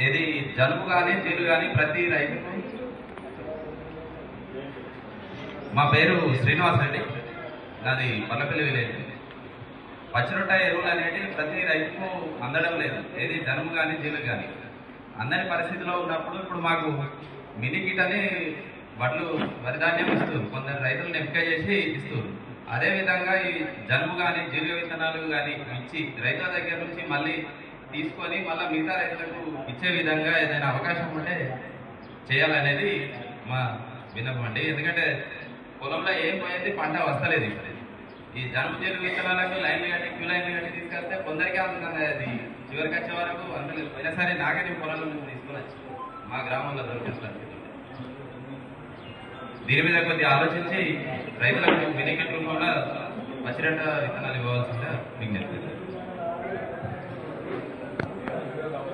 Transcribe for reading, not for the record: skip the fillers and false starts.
ఏది జలుబు కానీ జీలు కానీ ప్రతి రైతుకు. మా పేరు శ్రీనివాస్ రెడ్డి, నాది పల్లపల్లి విలేజ్. పచ్చిరొట్ట ఎరువులు అనేవి ప్రతి రైతుకు అందడం లేదు, ఏది జలుబు కానీ జీలు కానీ. అందరి పరిస్థితిలో ఉన్నప్పుడు ఇప్పుడు మాకు మినీ కిట్ అని వడ్లు వరిధాన్యం ఇస్తారు, కొందరు రైతులను ఎంపిక చేసి ఇస్తారు. అదేవిధంగా ఈ జలుబు కానీ జీలుగ విత్తనాలు కానీ ఇచ్చి రైతుల దగ్గర నుంచి మళ్ళీ తీసుకొని మళ్ళీ మిగతా రైతులకు ఇచ్చే విధంగా ఏదైనా అవకాశం ఉంటే చేయాలనేది మా విన్నపం అండి. ఎందుకంటే పొలంలో ఏం పోయింది, పంట వస్తలేదు. ఈ జలుబు జీలుగ విత్తనాలకు లైన్లు కట్టి క్యూ లైన్లు కట్టి తీసుకెళ్తే కొందరికే అందుతుంది, అది చివరికి వచ్చే వరకు అందులో పోయినసారి నాగని పొలంలో నుంచి తీసుకొని వచ్చి మా గ్రామంలో దొరికిన. దీని మీద కొద్దిగా ఆలోచించి రైతులకు మినీ కిట్ రూపంలో పచ్చిరొట్ట విత్తనాలు ఇవ్వాల్సిందిగా విజ్ఞప్తి.